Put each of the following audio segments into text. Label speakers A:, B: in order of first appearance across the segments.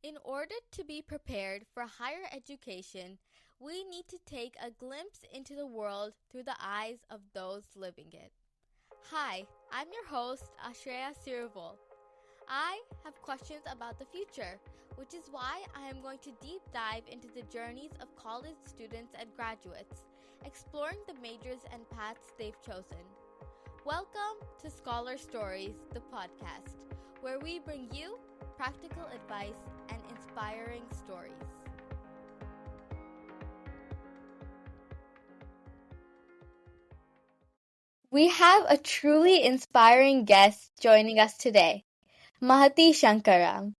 A: In order to be prepared for higher education, we need to take a glimpse into the world through the eyes of those living it. Hi, I'm your host, Ashreya Sirivol. I have questions about the future, which is why I am going to deep dive into the journeys of college students and graduates, exploring the majors and paths they've chosen. Welcome to Scholar Stories, the podcast, where we bring you practical advice and inspiring stories. We have a truly inspiring guest joining us today, Mahathi Shankarram.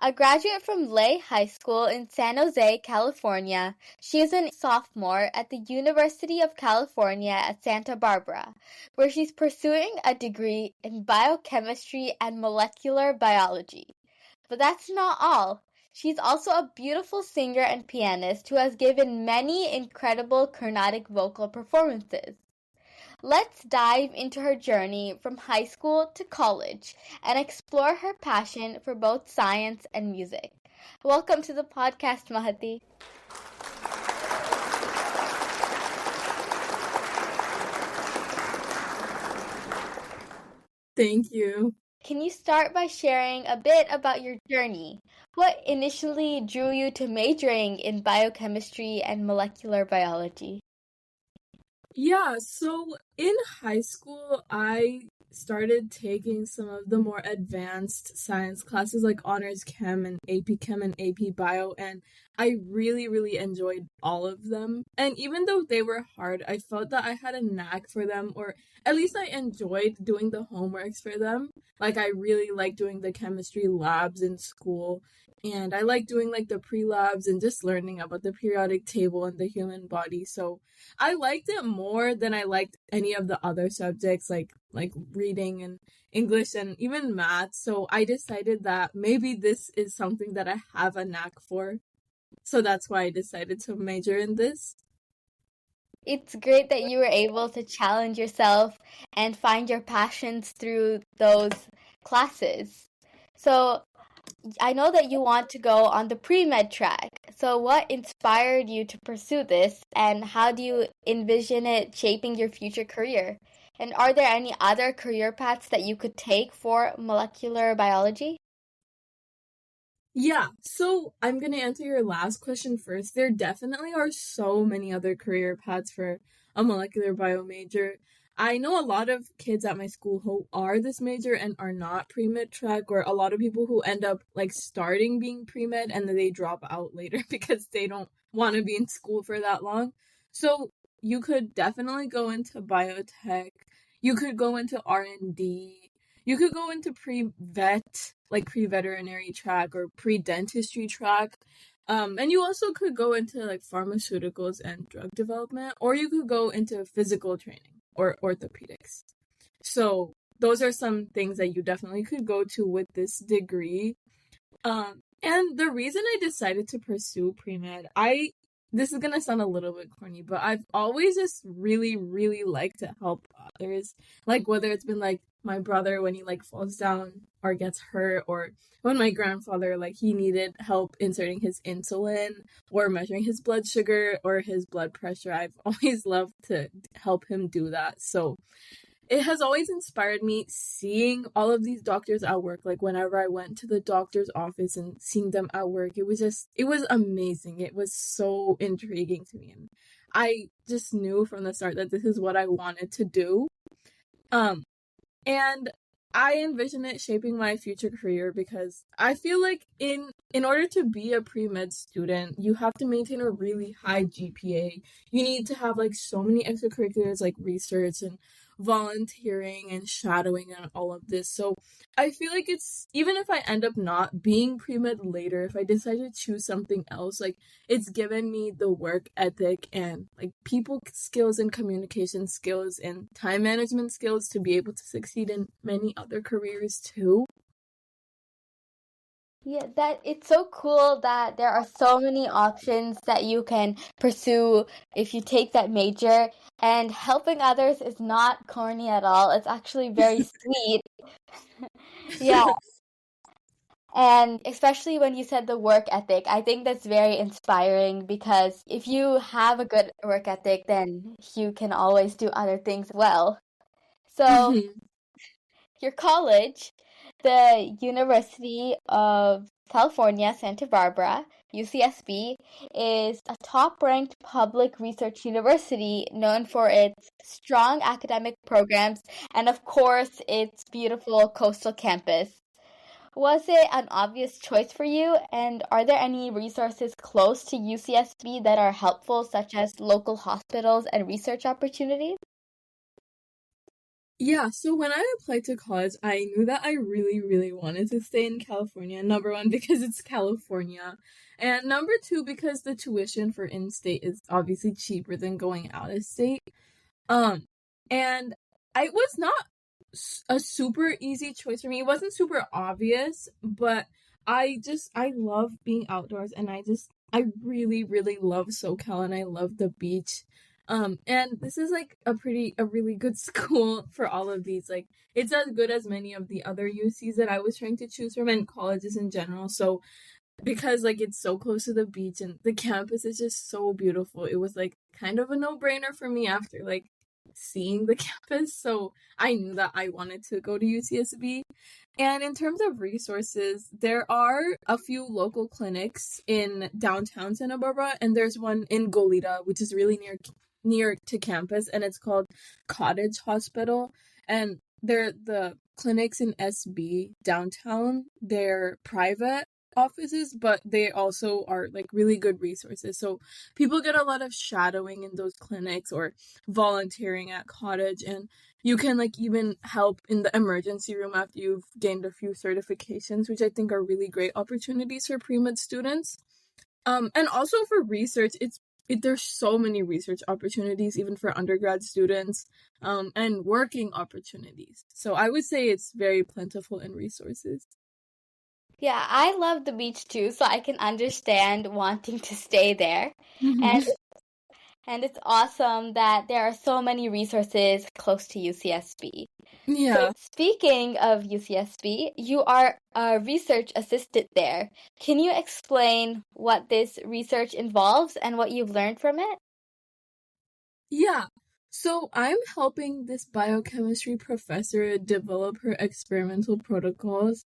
A: A graduate from Lay High School in San Jose, California, she is a sophomore at the University of California at Santa Barbara, where she's pursuing a degree in biochemistry and molecular biology. But that's not all. She's also a beautiful singer and pianist who has given many incredible Carnatic vocal performances. Let's dive into her journey from high school to college and explore her passion for both science and music. Welcome to the podcast, Mahathi.
B: Thank you.
A: Can you start by sharing a bit about your journey? What initially drew you to majoring in biochemistry and molecular biology?
B: Yeah, so in high school, I started taking some of the more advanced science classes like honors chem and AP chem and AP bio, and I really, really enjoyed all of them. And even though they were hard, I felt that I had a knack for them, or at least I enjoyed doing the homeworks for them. Like, I really liked doing the chemistry labs in school. And I like doing like the pre-labs and just learning about the periodic table and the human body. So I liked it more than I liked any of the other subjects like reading and English and even math. So I decided that maybe this is something that I have a knack for. So that's why I decided to major in this.
A: It's great that you were able to challenge yourself and find your passions through those classes. So I know that you want to go on the pre-med track. So what inspired you to pursue this, and how do you envision it shaping your future career? And are there any other career paths that you could take for molecular biology?
B: Yeah, so I'm going to answer your last question first. There definitely are so many other career paths for a molecular bio major. I know a lot of kids at my school who are this major and are not pre-med track, or a lot of people who end up like starting being pre-med and then they drop out later because they don't want to be in school for that long. So you could definitely go into biotech. You could go into R&D. You could go into pre-vet, like pre-veterinary track or pre-dentistry track. And you also could go into like pharmaceuticals and drug development, or you could go into physical training or orthopedics. So those are some things that you definitely could go to with this degree. And the reason I decided to pursue pre-med, this is gonna sound a little bit corny, but I've always just really, really liked to help others. Like whether it's been like my brother when he like falls down or gets hurt, or when my grandfather like he needed help inserting his insulin or measuring his blood sugar or his blood pressure. I've always loved to help him do that. So it has always inspired me seeing all of these doctors at work. Like whenever I went to the doctor's office and seeing them at work, it was amazing. It was so intriguing to me. And I just knew from the start that this is what I wanted to do. And I envision it shaping my future career because I feel like in order to be a pre-med student, you have to maintain a really high GPA. You need to have like so many extracurriculars like research and volunteering and shadowing and all of this. So I feel like it's, even if I end up not being pre-med later, if I decide to choose something else, like it's given me the work ethic and like people skills and communication skills and time management skills to be able to succeed in many other careers too.
A: Yeah, that it's so cool that there are so many options that you can pursue if you take that major, and helping others is not corny at all. It's actually very sweet. Yeah. And especially when you said the work ethic, I think that's very inspiring because if you have a good work ethic, then you can always do other things well. So,
B: Mhm.
A: your college, the University of California, Santa Barbara, UCSB, is a top-ranked public research university known for its strong academic programs and, of course, its beautiful coastal campus. Was it an obvious choice for you? And are there any resources close to UCSB that are helpful, such as local hospitals and research opportunities?
B: Yeah, so when I applied to college, I knew that I really, really wanted to stay in California. Number one, because it's California. And number two, because the tuition for in-state is obviously cheaper than going out of state. Um, and I was not a super easy choice for me. It wasn't super obvious, but I love being outdoors, and I really, really love SoCal, and I love the beach. And this is like a really good school for all of these. Like, it's as good as many of the other UCs that I was trying to choose from, and colleges in general. So because like it's so close to the beach and the campus is just so beautiful, it was like kind of a no-brainer for me after like seeing the campus. So I knew that I wanted to go to UCSB. And in terms of resources, there are a few local clinics in downtown Santa Barbara, and there's one in Goleta, which is really near to campus, and it's called Cottage Hospital. And they're the clinics in SB downtown. They're private offices, but they also are like really good resources. So people get a lot of shadowing in those clinics or volunteering at Cottage, and you can like even help in the emergency room after you've gained a few certifications, which I think are really great opportunities for pre-med students. And also for research, there's so many research opportunities even for undergrad students, and working opportunities. So I would say it's very plentiful in resources.
A: Yeah, I love the beach too, so I can understand wanting to stay there.
B: Hmm.
A: And and it's awesome that there are so many resources close to UCSB. So
B: Yeah.
A: speaking of UCSB, you are a research assistant there. Can you explain what this research involves and what you've learned from it?
B: Yeah. So I'm helping this biochemistry professor develop her experimental protocols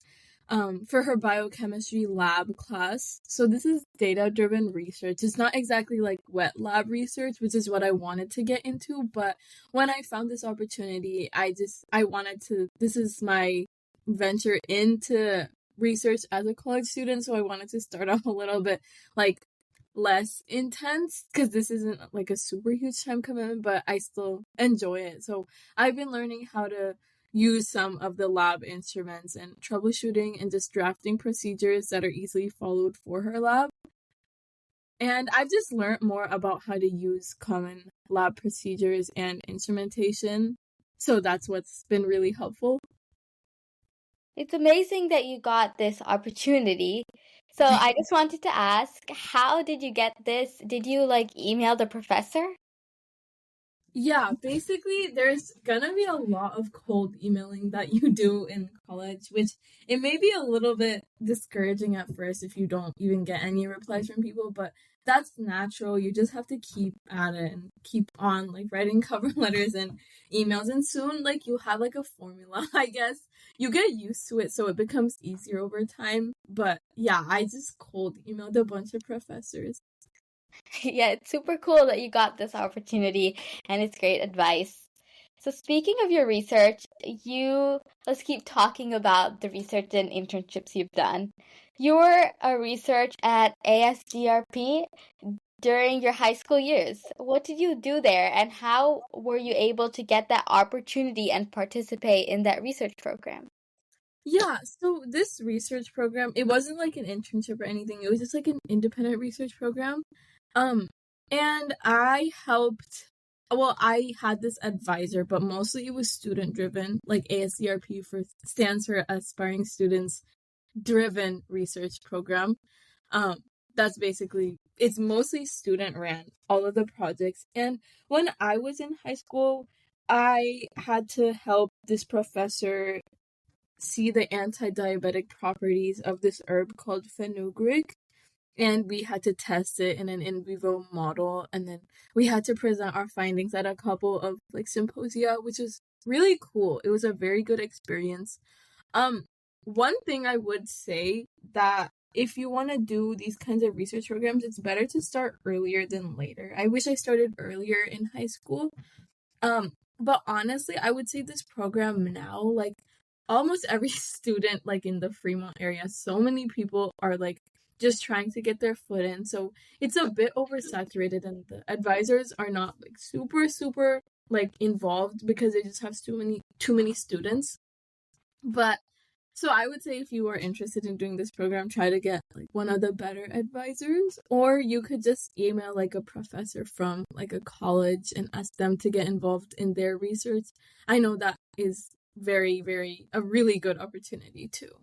B: for her biochemistry lab class. So this is data-driven research. It's not exactly like wet lab research, which is what I wanted to get into, but when I found this opportunity, I wanted to, this is my venture into research as a college student, so I wanted to start off a little bit like less intense because this isn't like a super huge time commitment, but I still enjoy it. So I've been learning how to use some of the lab instruments and troubleshooting and just drafting procedures that are easily followed for her lab. And I've just learned more about how to use common lab procedures and instrumentation. So that's what's been really helpful.
A: It's amazing that you got this opportunity. So I just wanted to ask, how did you get this? Did you like email the professor?
B: Yeah, basically, there's gonna be a lot of cold emailing that you do in college, which it may be a little bit discouraging at first if you don't even get any replies from people, but that's natural. You just have to keep at it and keep on like writing cover letters and emails, and soon, like, you have like a formula, I guess. You get used to it, so it becomes easier over time. But yeah, I just cold emailed a bunch of professors.
A: Yeah, it's super cool that you got this opportunity and it's great advice. So speaking of your research, let's keep talking about the research and internships you've done. You were a research at ASDRP during your high school years. What did you do there and how were you able to get that opportunity and participate in that research program?
B: Yeah, so this research program, it wasn't like an internship or anything. It was just like an independent research program. Um, and I had this advisor, but mostly it was student driven, like ASCRP stands for Aspiring Students Driven Research Program. Um, that's basically, it's mostly student ran, all of the projects. And when I was in high school, I had to help this professor see the anti-diabetic properties of this herb called fenugreek, and we had to test it in an in vivo model, and then we had to present our findings at a couple of like symposia, which was really cool. It was a very good experience. um One thing I would say, that if you want to do these kinds of research programs, it's better to start earlier than later. I wish I started earlier in high school. But honestly, I would say this program now, like almost every student like in the Fremont area, so many people are like just trying to get their foot in. So it's a bit oversaturated, and the advisors are not like super like involved because they just have too many students. But so I would say, if you are interested in doing this program, try to get like one of the better advisors, or you could just email like a professor from like a college and ask them to get involved in their research. I know that is a really good opportunity too.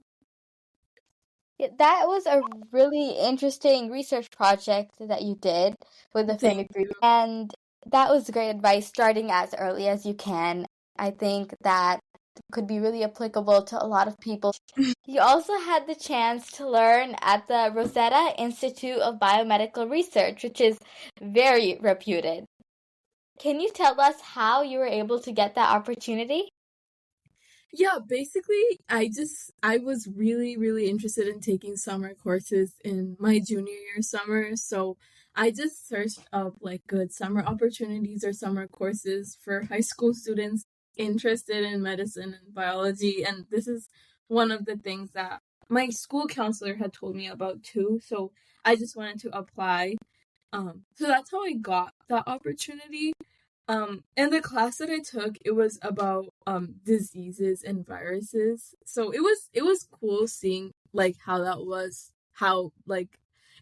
A: Yeah, that was a really interesting research project that you did with the
B: Thank
A: fenugreek, and that was great advice, starting as early as you can. I think that could be really applicable to a lot of people. You also had the chance to learn at the Rosetta Institute of Biomedical Research, which is very reputed. Can you tell us how you were able to get that opportunity?
B: Yeah, basically, I was really interested in taking summer courses in my junior year summer, so I just searched up like good summer opportunities or summer courses for high school students interested in medicine and biology, and this is one of the things that my school counselor had told me about too, so I just wanted to apply. So that's how I got that opportunity. And the class that I took, it was about diseases and viruses. So it was cool seeing like how that was, how like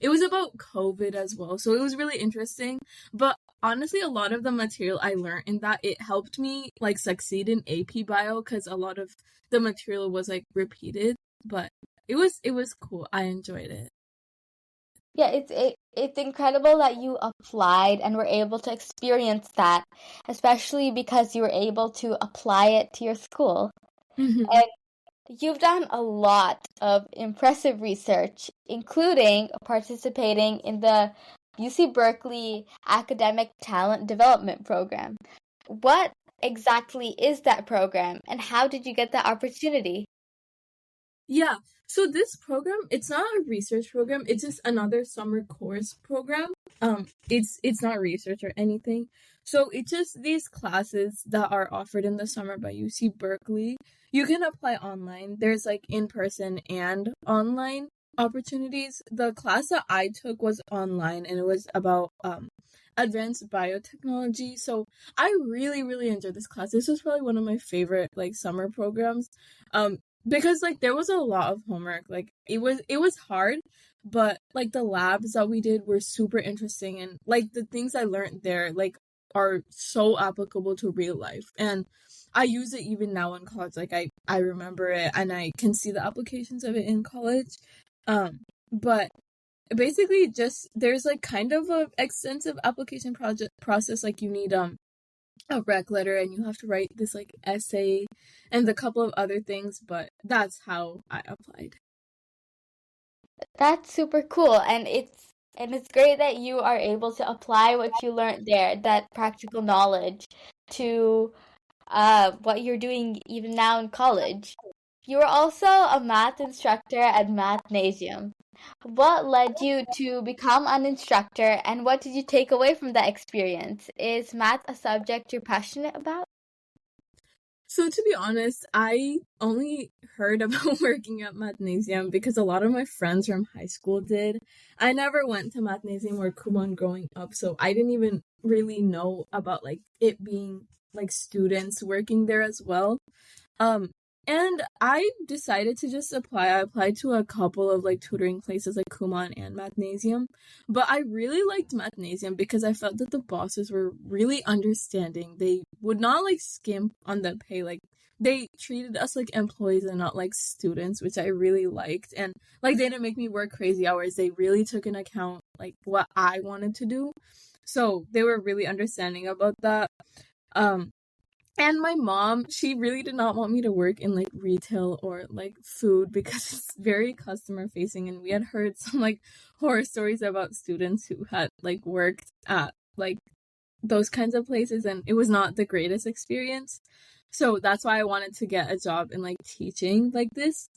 B: it was about COVID as well. So it was really interesting. But honestly, a lot of the material I learned in that, it helped me like succeed in AP Bio, because a lot of the material was like repeated. But it was cool. I enjoyed it.
A: Yeah, it's incredible that you applied and were able to experience that, especially because you were able to apply it to your school.
B: Hmm.
A: And you've done a lot of impressive research, including participating in the UC Berkeley Academic Talent Development Program. What exactly is that program, and how did you get that opportunity?
B: Yeah. So this program, it's not a research program, it's just another summer course program. It's not research or anything. So it's just these classes that are offered in the summer by UC Berkeley. You can apply online. There's like in-person and online opportunities. The class that I took was online, and it was about advanced biotechnology. So I really enjoyed this class. This was probably one of my favorite like summer programs. Um because like there was a lot of homework. Like it was hard, but like the labs that we did were super interesting, and like the things I learned there like are so applicable to real life, and I use it even now in college. Like I remember it, and I can see the applications of it in college. But basically, just there's like kind of a extensive application project process. Like you need a rec letter, and you have to write this like essay and a couple of other things, but that's how I applied.
A: That's super cool, and it's great that you are able to apply what you learned there, that practical knowledge, to what you're doing even now in college. You were also a math instructor at Mathnasium. What led you to become an instructor, and what did you take away from that experience? Is math a subject you're passionate about?
B: So to be honest, I only heard about working at Mathnasium because a lot of my friends from high school did. I never went to Mathnasium or Kumon growing up, so I didn't even really know about like it being like students working there as well. Um, and I decided to just apply. I applied to a couple of like tutoring places like Kumon and Mathnasium. But I really liked Mathnasium because I felt that the bosses were really understanding. They would not like skimp on the pay. Like they treated us like employees and not like students, which I really liked. And like they didn't make me work crazy hours. They really took into account like what I wanted to do. So they were really understanding about that. Um And my mom, she really did not want me to work in like retail or like food because it's very customer facing. And we had heard some like horror stories about students who had like worked at like those kinds of places, and it was not the greatest experience. So that's why I wanted to get a job in like teaching like this.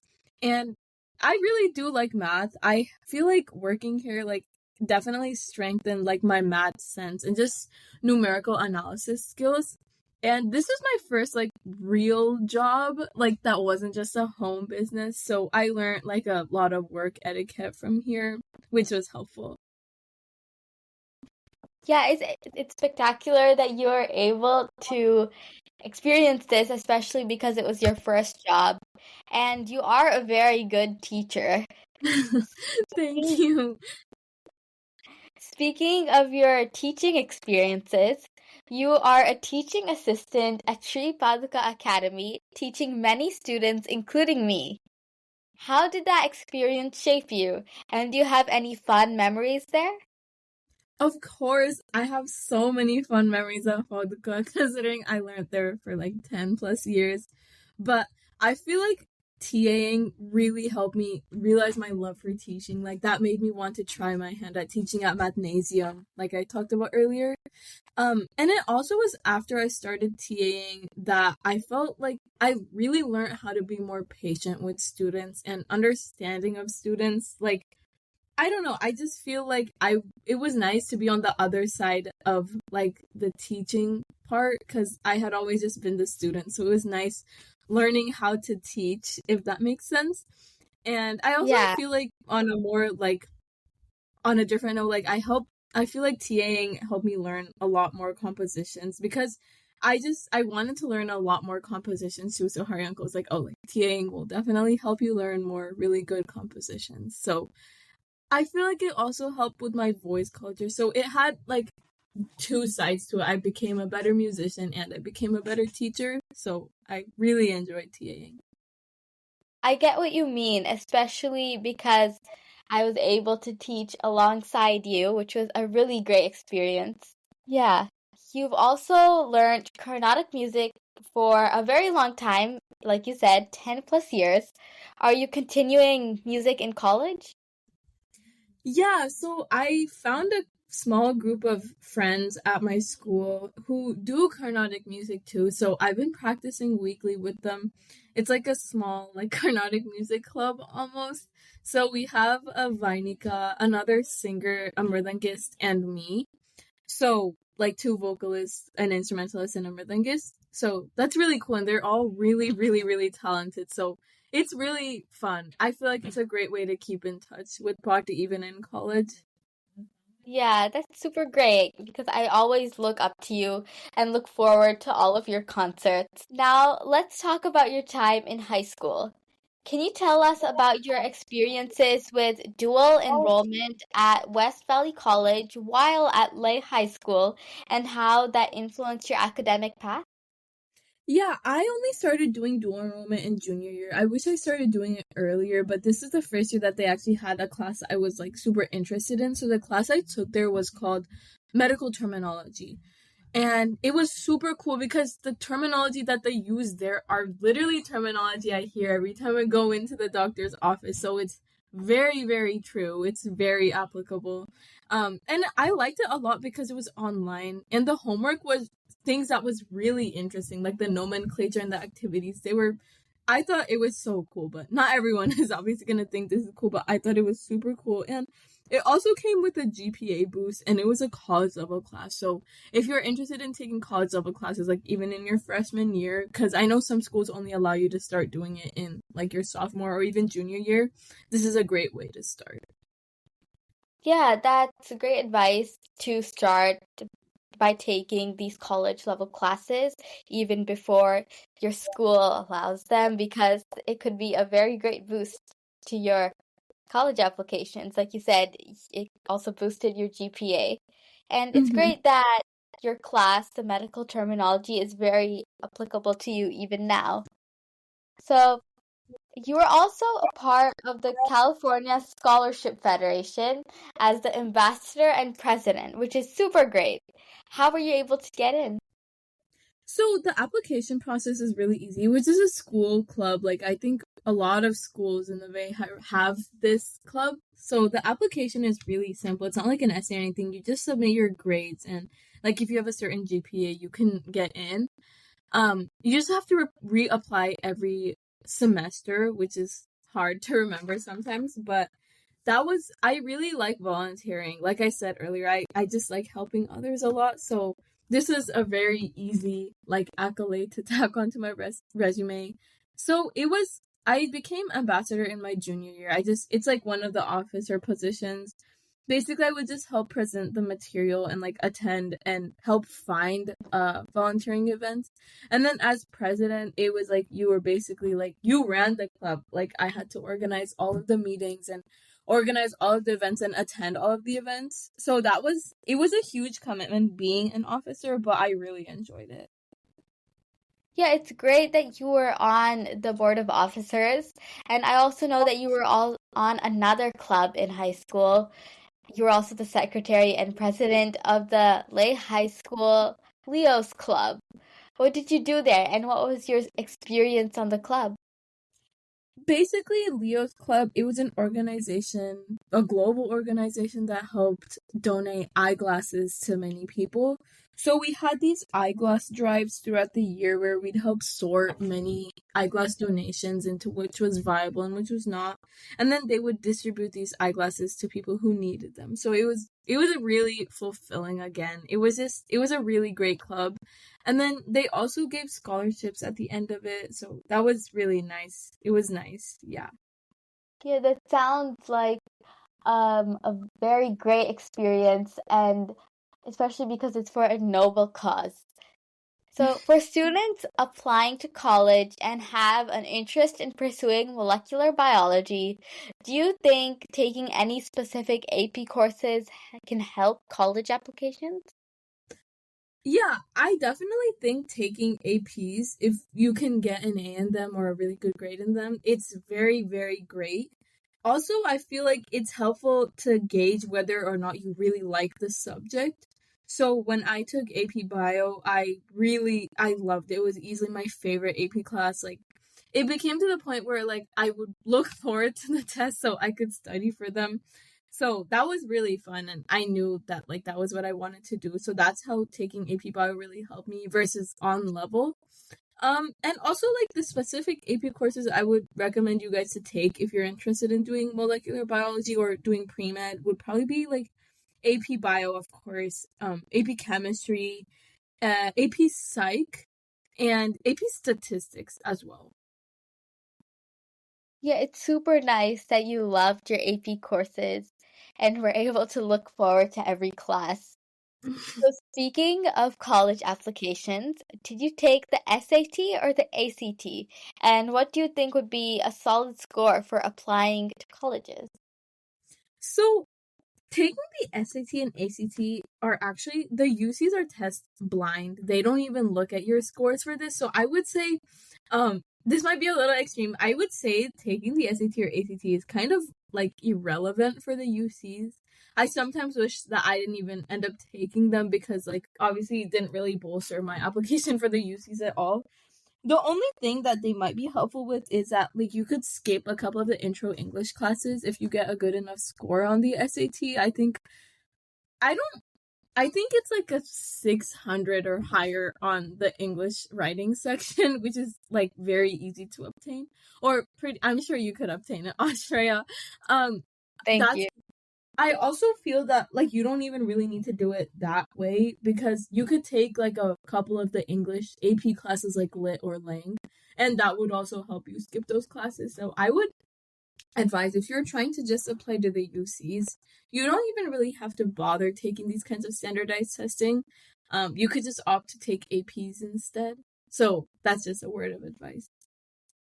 B: And I really do like math. I feel like working here like definitely strengthened like my math sense and just numerical analysis skills. And this was my first like real job, like that wasn't just a home business. So I learned like a lot of work etiquette from here, which was helpful.
A: Yeah, it's spectacular that you were able to experience this, especially because it was your first job, and you are a very good teacher.
B: Thank you.
A: Speaking of your teaching experiences, you are a teaching assistant at Sri Paduka Academy, teaching many students, including me. How did that experience shape you? And do you have any fun memories there?
B: Of course, I have so many fun memories of Paduka, considering I learned there for like 10 plus years. But I feel like TAing really helped me realize my love for teaching. Like that made me want to try my hand at teaching at Mathnasium, like I talked about earlier. And it also was after I started TAing that I felt like I really learned how to be more patient with students and understanding of students. Like I don't know. I just feel like it was nice to be on the other side of like the teaching part because I had always just been the student. So it was nice learning how to teach, if that makes sense. And I also
A: Yeah.
B: feel like on a more like on a different note, like I feel like TAing helped me learn a lot more compositions because I wanted to learn a lot more compositions too. So Hari Uncle was like, oh, like TAing will definitely help you learn more really good compositions. So I feel like it also helped with my voice culture. So it had like two sides to it. I became a better musician and I became a better teacher. So I really enjoyed TAing.
A: I get what you mean, especially because I was able to teach alongside you, which was a really great experience. Yeah. You've also learned Carnatic music for a very long time, like you said, 10 plus years. Are you continuing music in college?
B: Yeah, so I found a small group of friends at my school who do Carnatic music too. So I've been practicing weekly with them. It's like a small like Carnatic music club almost. So we have a Vainika, another singer, a mridangist, and me. So like two vocalists, an instrumentalist, and a mridangist. So that's really cool, and they're all really, really, really talented. So it's really fun. I feel like it's a great way to keep in touch with Bhakti even in college.
A: Yeah, that's super great because I always look up to you and look forward to all of your concerts. Now, let's talk about your time in high school. Can you tell us about your experiences with dual enrollment at West Valley College while at Lay High School and how that influenced your academic path?
B: Yeah, I only started doing dual enrollment in junior year. I wish I started doing it earlier, but this is the first year that they actually had a class I was like super interested in. So the class I took there was called Medical Terminology. And it was super cool because the terminology that they use there are literally terminology I hear every time I go into the doctor's office. So it's very, very true. It's very applicable. And I liked it a lot because it was online and the homework was things that was really interesting, like the nomenclature and the activities. I thought it was so cool, but not everyone is obviously gonna think this is cool, but I thought it was super cool. And it also came with a GPA boost and it was a college level class. So if you're interested in taking college level classes, like even in your freshman year, because I know some schools only allow you to start doing it in like your sophomore or even junior year, this is a great way to start.
A: Yeah, that's great advice to start by taking these college level classes even before your school allows them because it could be a very great boost to your college applications. Like you said, it also boosted your GPA. And it's
B: Mm-hmm.
A: great that your class, the medical terminology, is very applicable to you even now. So, you were also a part of the California Scholarship Federation as the ambassador and president, which is super great. How were you able to get in?
B: So the application process is really easy, which is a school club. Like I think a lot of schools in the Bay have this club. So the application is really simple. It's not like an essay or anything. You just submit your grades and like if you have a certain GPA, you can get in. You just have to reapply every semester, which is hard to remember sometimes, but I really like volunteering. Like I said earlier, I just like helping others a lot. So this is a very easy like accolade to tack onto my resume. So I became ambassador in my junior year. It's like one of the officer positions. Basically, I would just help present the material and like attend and help find volunteering events. And then as president, it was like you were basically like you ran the club. Like I had to organize all of the meetings and organize all of the events and attend all of the events. So it was a huge commitment being an officer, but I really enjoyed it.
A: Yeah, it's great that you were on the board of officers. And I also know that you were all on another club in high school. You were also the secretary and president of the Lay High School Leo's Club. What did you do there, and what was your experience on the club?
B: Basically, Leo's Club, it was an organization, a global organization that helped donate eyeglasses to many people. So we had these eyeglass drives throughout the year where we'd help sort many eyeglass donations into which was viable and which was not. And then they would distribute these eyeglasses to people who needed them. So it was a really fulfilling again. It was a really great club. And then they also gave scholarships at the end of it. So that was really nice. It was nice. Yeah.
A: Yeah, that sounds like a very great experience, and especially because it's for a noble cause. So, for students applying to college and have an interest in pursuing molecular biology, do you think taking any specific AP courses can help college applications?
B: Yeah, I definitely think taking APs, if you can get an A in them or a really good grade in them, it's very, very great. Also, I feel like it's helpful to gauge whether or not you really like the subject. So when I took AP Bio, I loved it. It was easily my favorite AP class. Like it became to the point where like I would look forward to the tests so I could study for them. So that was really fun and I knew that like that was what I wanted to do. So that's how taking AP Bio really helped me versus on level. And also like the specific AP courses I would recommend you guys to take if you're interested in doing molecular biology or doing pre-med would probably be like AP Bio, of course, AP Chemistry, AP Psych, and AP Statistics as well.
A: Yeah, it's super nice that you loved your AP courses and were able to look forward to every class. So speaking of college applications, did you take the SAT or the ACT? And what do you think would be a solid score for applying to colleges?
B: So taking the SAT and ACT are actually the UCs are test blind. They don't even look at your scores for this. So I would say this might be a little extreme. I would say taking the SAT or ACT is kind of like irrelevant for the UCs. I sometimes wish that I didn't even end up taking them because like obviously it didn't really bolster my application for the UCs at all. The only thing that they might be helpful with is that like you could skip a couple of the intro English classes if you get a good enough score on the SAT. I don't I think it's like a 600 or higher on the English writing section, which is like very easy to obtain. Or pretty I'm sure you could obtain it, Australia.
A: Thank
B: That's
A: you.
B: I also feel that like you don't even really need to do it that way because you could take like a couple of the English AP classes like Lit or Lang and that would also help you skip those classes. So I would advise if you're trying to just apply to the UCs, you don't even really have to bother taking these kinds of standardized testing. You could just opt to take APs instead. So that's just a word of advice.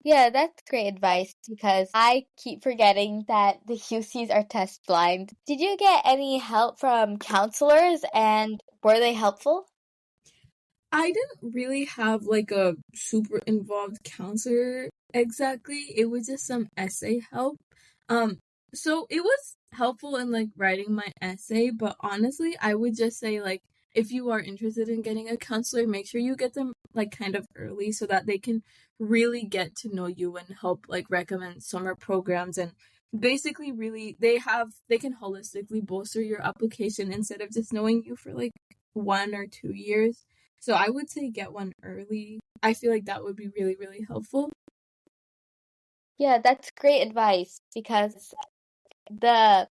A: Yeah, that's great advice because I keep forgetting that the UCs are test blind. Did you get any help from counselors and were they helpful?
B: I didn't really have like a super involved counselor exactly. It was just some essay help. Um, so it was helpful in like writing my essay, but honestly, I would just say like if you are interested in getting a counselor, make sure you get them like kind of early so that they can really get to know you and help like recommend summer programs and basically really they can holistically bolster your application instead of just knowing you for like 1 or 2 years. So I would say get one early. I feel like that would be really, really helpful.
A: Yeah, that's great advice because the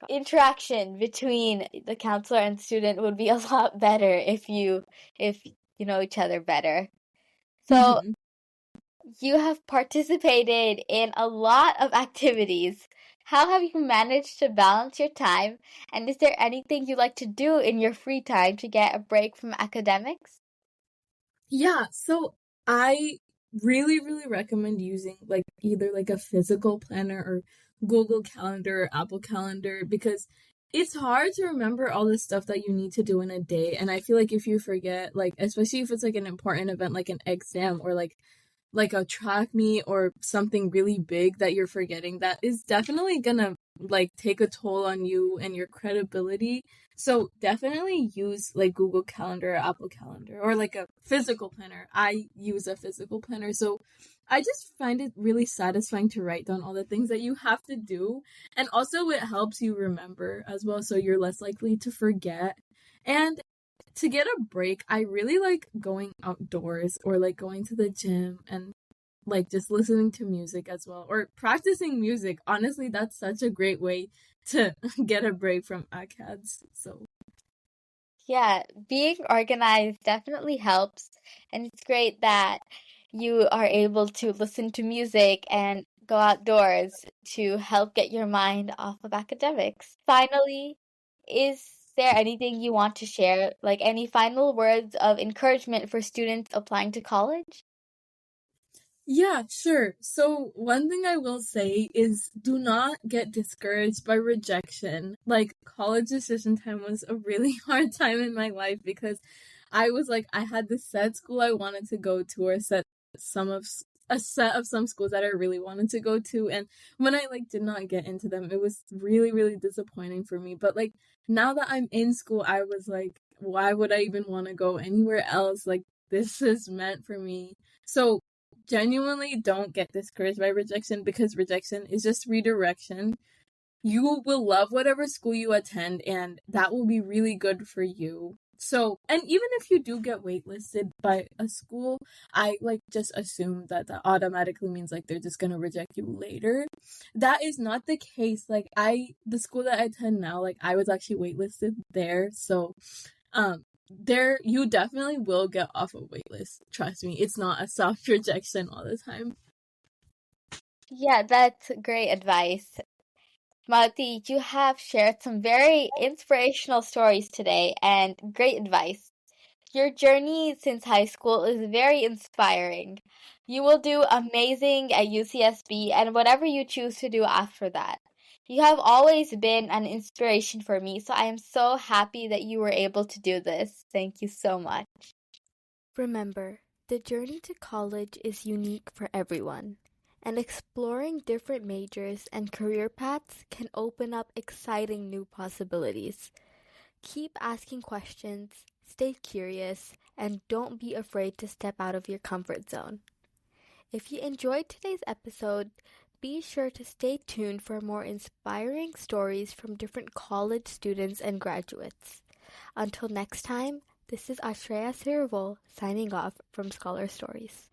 A: interaction between the counselor and student would be a lot better if you know each other better. So
B: Mm-hmm.
A: you have participated in a lot of activities. How have you managed to balance your time? And is there anything you like to do in your free time to get a break from academics?
B: Yeah, so I really, really recommend using like either like a physical planner or Google Calendar or Apple Calendar because it's hard to remember all the stuff that you need to do in a day. And I feel like if you forget, like, especially if it's like an important event like an exam or like a track meet or something really big that you're forgetting, that is definitely gonna like take a toll on you and your credibility. So definitely use like Google Calendar or Apple Calendar or like a physical planner. I use a physical planner. So I just find it really satisfying to write down all the things that you have to do. And also it helps you remember as well, so you're less likely to forget. And to get a break, I really like going outdoors or like going to the gym and like just listening to music as well or practicing music. Honestly, that's such a great way to get a break from ACADS. So,
A: Yeah, being organized definitely helps, and it's great that you are able to listen to music and go outdoors to help get your mind off of academics. Finally, is there anything you want to share, like any final words of encouragement for students applying to college?
B: yeah, sure. So, one thing I will say is do not get discouraged by rejection. Like, college decision time was a really hard time in my life because I was like, I had this set school I wanted to go to, or a set of some schools that I really wanted to go to, and when I like did not get into them, it was really, really disappointing for me. But like now that I'm in school, I was like, why would I even want to go anywhere else? Like, this is meant for me. So genuinely don't get discouraged by rejection because rejection is just redirection. You will love whatever school you attend, and that will be really good for you. So, and even if you do get waitlisted by a school, I like just assume that that automatically means like they're just gonna reject you later. That is not the case. Like the school that I attend now, like I was actually waitlisted there. So, there you definitely will get off a waitlist. Trust me, it's not a soft rejection all the time.
A: Yeah, that's great advice. Mahathi, you have shared some very inspirational stories today and great advice. Your journey since high school is very inspiring. You will do amazing at UCSB and whatever you choose to do after that. You have always been an inspiration for me, so I am so happy that you were able to do this. Thank you so much. Remember, the journey to college is unique for everyone, and exploring different majors and career paths can open up exciting new possibilities. Keep asking questions, stay curious, and don't be afraid to step out of your comfort zone. If you enjoyed today's episode, be sure to stay tuned for more inspiring stories from different college students and graduates. Until next time, this is Ashreya Sirivol signing off from Scholar Stories.